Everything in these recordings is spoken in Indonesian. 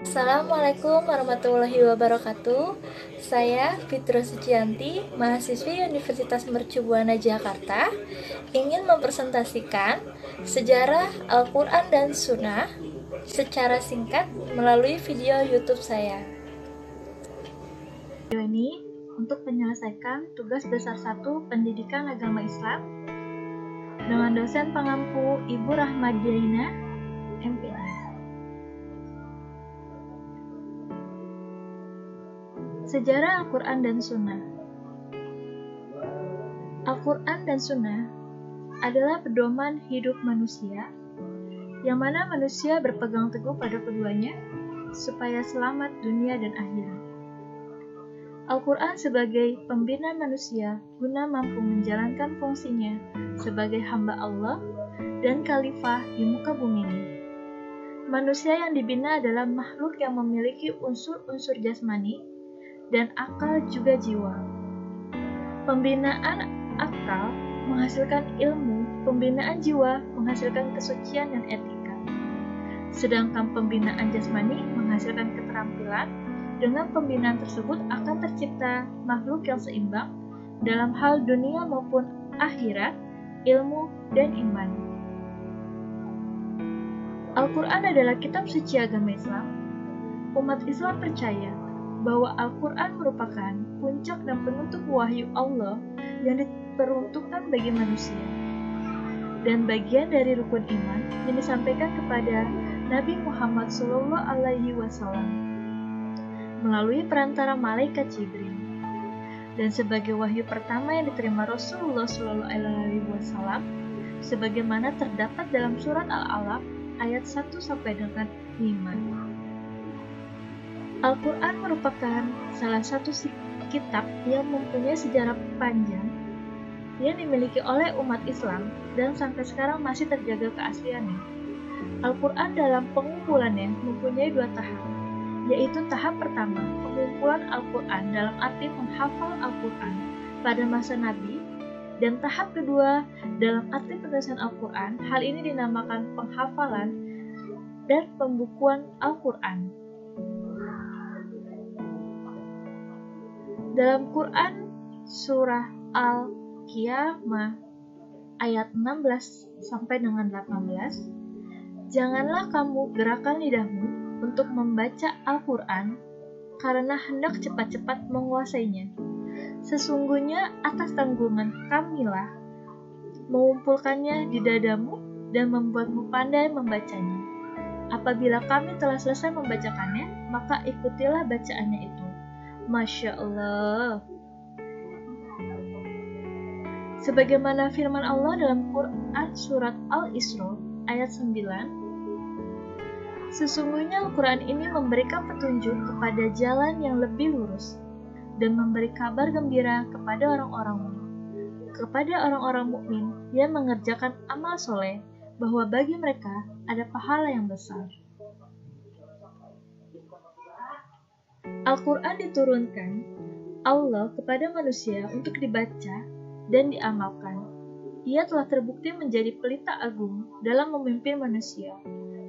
Assalamualaikum warahmatullahi wabarakatuh. Saya Fitro Sucianti, mahasiswi Universitas Mercu Buana Jakarta, ingin mempresentasikan sejarah Al-Quran dan Sunnah secara singkat melalui video YouTube saya. Video ini untuk menyelesaikan tugas besar 1 Pendidikan Agama Islam dengan dosen pengampu Ibu Rahmadiana, MPS. Sejarah Al-Quran dan Sunnah. Al-Quran dan Sunnah adalah pedoman hidup manusia, yang mana manusia berpegang teguh pada keduanya, supaya selamat dunia dan akhirat. Al-Quran sebagai pembina manusia, guna mampu menjalankan fungsinya sebagai hamba Allah dan khalifah di muka bumi ini. Manusia yang dibina adalah makhluk yang memiliki unsur-unsur jasmani dan akal juga jiwa. Pembinaan akal menghasilkan ilmu, pembinaan jiwa menghasilkan kesucian dan etika. Sedangkan pembinaan jasmani menghasilkan keterampilan. Dengan pembinaan tersebut akan tercipta makhluk yang seimbang dalam hal dunia maupun akhirat, ilmu, dan iman. Al-Quran adalah kitab suci agama Islam. Umat Islam percaya bahwa Al-Quran merupakan puncak dan penutup wahyu Allah yang diperuntukkan bagi manusia, dan bagian dari rukun iman yang disampaikan kepada Nabi Muhammad SAW melalui perantara malaikat Jibril, dan sebagai wahyu pertama yang diterima Rasulullah SAW, sebagaimana terdapat dalam surat Al-Alaq ayat 1 sampai dengan 5. Al-Quran merupakan salah satu kitab yang mempunyai sejarah panjang yang dimiliki oleh umat Islam dan sampai sekarang masih terjaga keasliannya. Al-Quran dalam pengumpulannya mempunyai 2 tahap, yaitu tahap pertama, pengumpulan Al-Quran dalam arti menghafal Al-Quran pada masa Nabi, dan tahap kedua dalam arti penulisan Al-Quran. Hal ini dinamakan penghafalan dan pembukuan Al-Quran. Dalam Quran surah Al-Qiyamah ayat 16 sampai dengan 18, janganlah kamu gerakkan lidahmu untuk membaca Al-Quran karena hendak cepat-cepat menguasainya. Sesungguhnya atas tanggungan kamilah mengumpulkannya di dadamu dan membuatmu pandai membacanya. Apabila kami telah selesai membacakannya, maka ikutilah bacaannya itu. Masya Allah. Sebagaimana firman Allah dalam Quran surat Al-Isra ayat 9, sesungguhnya Al-Quran ini memberikan petunjuk kepada jalan yang lebih lurus dan memberi kabar gembira kepada orang-orang mukmin yang mengerjakan amal soleh, bahwa bagi mereka ada pahala yang besar. Al-Quran diturunkan Allah kepada manusia untuk dibaca dan diamalkan. Ia telah terbukti menjadi pelita agung dalam memimpin manusia.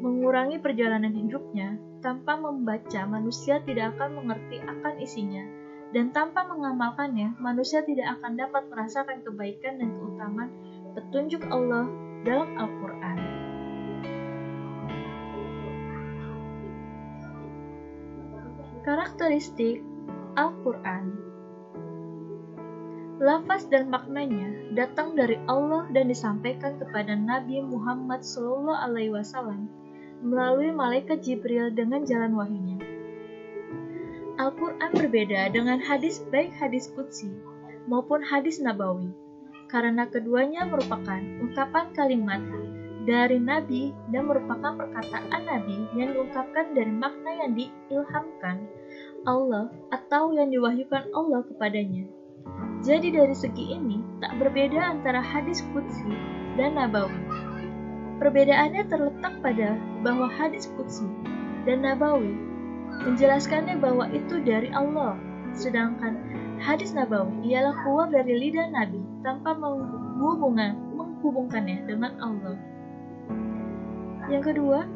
Mengurangi perjalanan hidupnya, tanpa membaca manusia tidak akan mengerti akan isinya, dan tanpa mengamalkannya manusia tidak akan dapat merasakan kebaikan dan keutamaan petunjuk Allah dalam Al-Quran. Karakteristik Al-Quran. Lafaz dan maknanya datang dari Allah dan disampaikan kepada Nabi Muhammad SAW melalui malaikat Jibril dengan jalan wahyunya. Al-Quran berbeda dengan hadis, baik hadis qudsi maupun hadis nabawi, karena keduanya merupakan ungkapan kalimat dari Nabi dan merupakan perkataan Nabi yang diungkapkan dari makna yang diilhamkan Allah atau yang diwahyukan Allah kepadanya. Jadi dari segi ini tak berbeda antara hadis qudsi dan nabawi. Perbedaannya terletak pada bahwa hadis qudsi dan nabawi menjelaskannya bahwa itu dari Allah, sedangkan hadis nabawi ialah keluar dari lidah Nabi tanpa menghubungkannya dengan Allah. Yang kedua,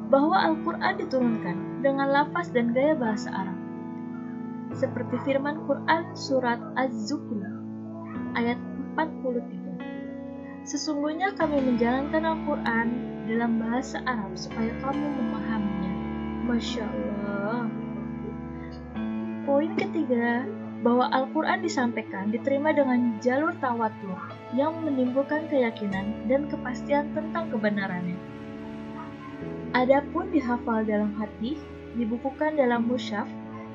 bahwa Al-Quran diturunkan dengan lafaz dan gaya bahasa Arab. Seperti firman Quran surat Az-Zukhruf ayat 43. Sesungguhnya kami menjalankan Al-Quran dalam bahasa Arab supaya kamu memahaminya. Masya Allah. Poin ketiga, bahwa Al-Quran disampaikan diterima dengan jalur tawatur yang menimbulkan keyakinan dan kepastian tentang kebenarannya. Adapun dihafal dalam hati, dibukukan dalam mushaf,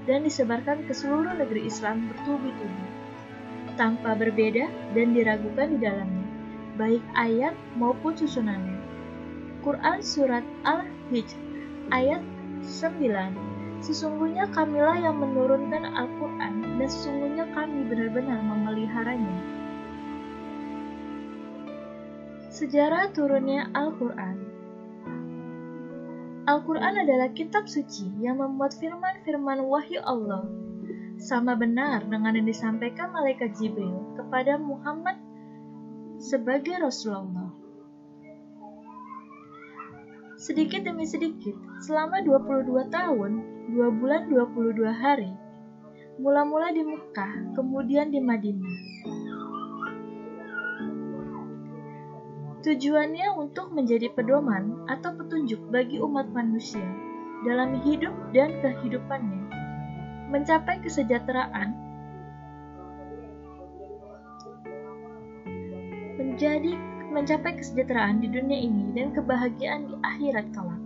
dan disebarkan ke seluruh negeri Islam bertubi-tubi, tanpa berbeda dan diragukan di dalamnya, baik ayat maupun susunannya. Quran Surat Al-Hijr ayat 9. Sesungguhnya kamilah yang menurunkan Al-Quran dan sesungguhnya kami benar-benar memeliharanya. Sejarah turunnya Al-Quran. Al-Quran adalah kitab suci yang memuat firman-firman wahyu Allah, sama benar dengan yang disampaikan malaikat Jibril kepada Muhammad sebagai Rasulullah. Sedikit demi sedikit, selama 22 tahun, 2 bulan 22 hari, mula-mula di Mekah, kemudian di Madinah. Tujuannya untuk menjadi pedoman atau petunjuk bagi umat manusia dalam hidup dan kehidupannya, mencapai kesejahteraan, mencapai kesejahteraan di dunia ini dan kebahagiaan di akhirat kelak.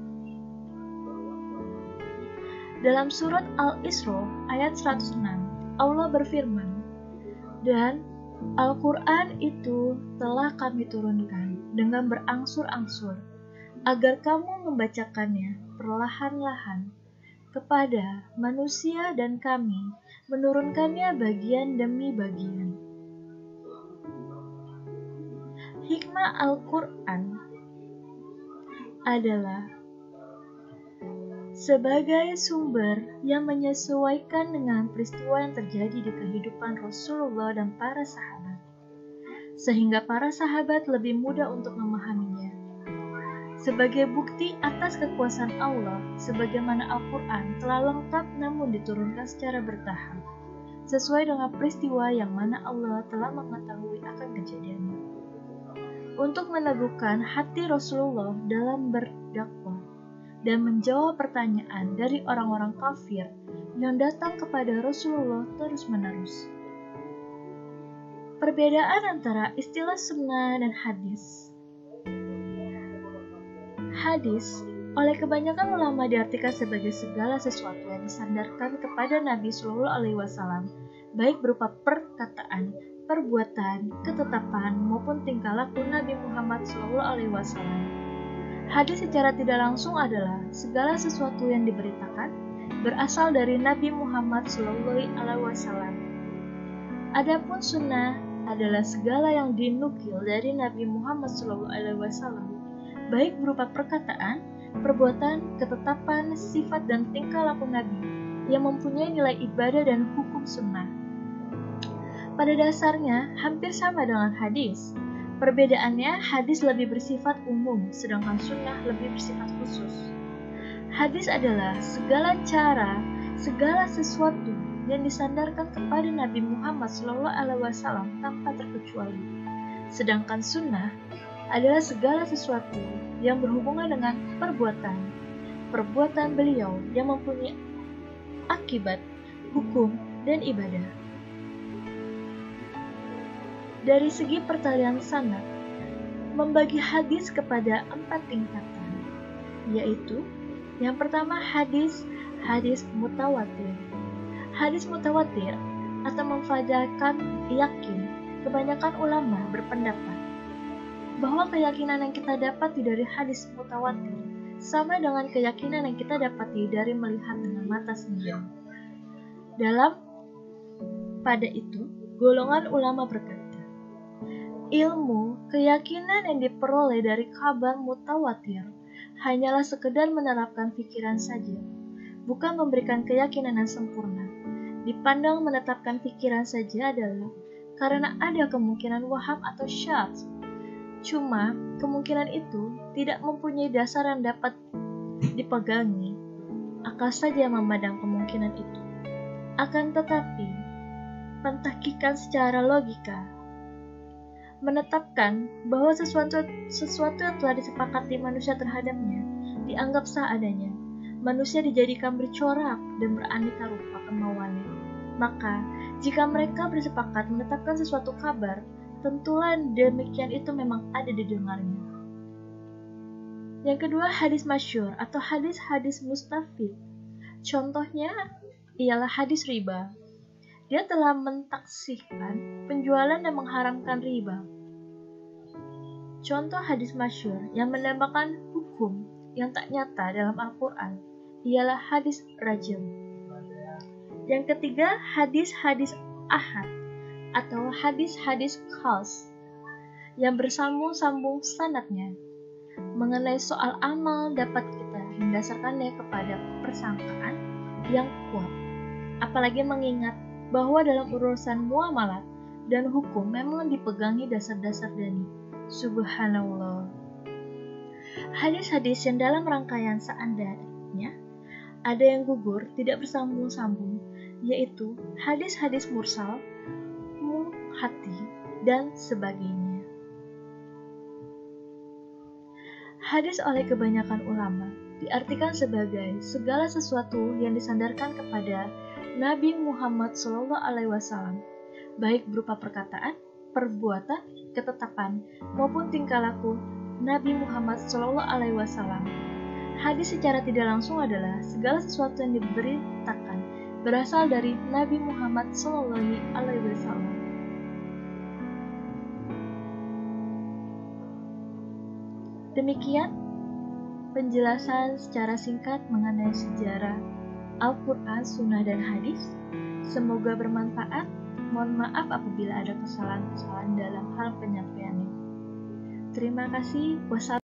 Dalam surat Al-Isra ayat 106, Allah berfirman, "Dan Al-Quran itu telah kami turunkan dengan berangsur-angsur, agar kamu membacakannya perlahan-lahan kepada manusia dan kami menurunkannya bagian demi bagian." Hikmah Al-Quran adalah sebagai sumber yang menyesuaikan dengan peristiwa yang terjadi di kehidupan Rasulullah dan para sahabat, sehingga para sahabat lebih mudah untuk memahaminya. Sebagai bukti atas kekuasaan Allah, sebagaimana Al-Quran telah lengkap namun diturunkan secara bertahap, sesuai dengan peristiwa yang mana Allah telah mengetahui akan kejadiannya. Untuk meneguhkan hati Rasulullah dalam berdakwah dan menjawab pertanyaan dari orang-orang kafir yang datang kepada Rasulullah terus-menerus. Perbedaan antara istilah sunnah dan hadis. Hadis oleh kebanyakan ulama diartikan sebagai segala sesuatu yang disandarkan kepada Nabi Shallallahu Alaihi Wasallam, baik berupa perkataan, perbuatan, ketetapan maupun tingkah laku Nabi Muhammad Shallallahu Alaihi Wasallam. Hadis secara tidak langsung adalah segala sesuatu yang diberitakan berasal dari Nabi Muhammad Shallallahu Alaihi Wasallam. Adapun sunnah adalah segala yang dinukil dari Nabi Muhammad Shallallahu Alaihi Wasallam, baik berupa perkataan, perbuatan, ketetapan, sifat dan tingkah laku Nabi yang mempunyai nilai ibadah dan hukum sunnah. Pada dasarnya hampir sama dengan hadis. Perbedaannya, hadis lebih bersifat umum, sedangkan sunnah lebih bersifat khusus. Hadis adalah segala cara, segala sesuatu yang disandarkan kepada Nabi Muhammad SAW tanpa terkecuali. Sedangkan sunnah adalah segala sesuatu yang berhubungan dengan perbuatan beliau yang mempunyai akibat, hukum, dan ibadah. Dari segi pertalian sanad, membagi hadis kepada 4 tingkatan, yaitu yang pertama hadis mutawatir. Hadis mutawatir atau memfajarkan yakin, kebanyakan ulama berpendapat bahwa keyakinan yang kita dapati dari hadis mutawatir sama dengan keyakinan yang kita dapati dari melihat dengan mata sendiri. Pada itu, golongan ulama berkata, ilmu, keyakinan yang diperoleh dari kabar mutawatir hanyalah sekedar menerapkan pikiran saja, bukan memberikan keyakinan yang sempurna. Dipandang menetapkan pikiran saja adalah karena ada kemungkinan waham atau syadz. Cuma, kemungkinan itu tidak mempunyai dasar yang dapat dipegangi, akal saja memandang kemungkinan itu. Akan tetapi, pentahkikan secara logika menetapkan bahwa sesuatu yang telah disepakati manusia terhadapnya dianggap sah adanya. Manusia dijadikan bercorak dan beraneka rupa kemauannya. Maka, jika mereka bersepakat menetapkan sesuatu kabar, tentulah demikian itu memang ada didengarnya. Yang kedua, hadis masyhur atau hadis-hadis mustafid. Contohnya ialah hadis riba. Dia telah mentaksihkan penjualan dan mengharamkan riba. Contoh hadis masyhur yang menambahkan hukum yang tak nyata dalam Al-Quran ialah hadis rajm. Yang ketiga, hadis-hadis ahad atau hadis-hadis khas yang bersambung-sambung sanadnya. Mengenai soal amal dapat kita mendasarkannya kepada persangkaan yang kuat. Apalagi mengingat bahwa dalam urusan muamalat dan hukum memang dipegangi dasar-dasar dani. Subhanallah. Hadis-hadis yang dalam rangkaian seandainya ada yang gugur tidak bersambung-sambung, yaitu hadis-hadis mursal, munqati, dan sebagainya. Hadis oleh kebanyakan ulama diartikan sebagai segala sesuatu yang disandarkan kepada Nabi Muhammad SAW, baik berupa perkataan, perbuatan, ketetapan, maupun tingkah laku Nabi Muhammad SAW. Hadis secara tidak langsung adalah segala sesuatu yang diberitakan berasal dari Nabi Muhammad SAW. Demikian penjelasan secara singkat mengenai sejarah Al-Quran, Sunnah, dan Hadis. Semoga bermanfaat. Mohon maaf apabila ada kesalahan-kesalahan dalam hal penyampaiannya. Terima kasih. Wassalamualaikum.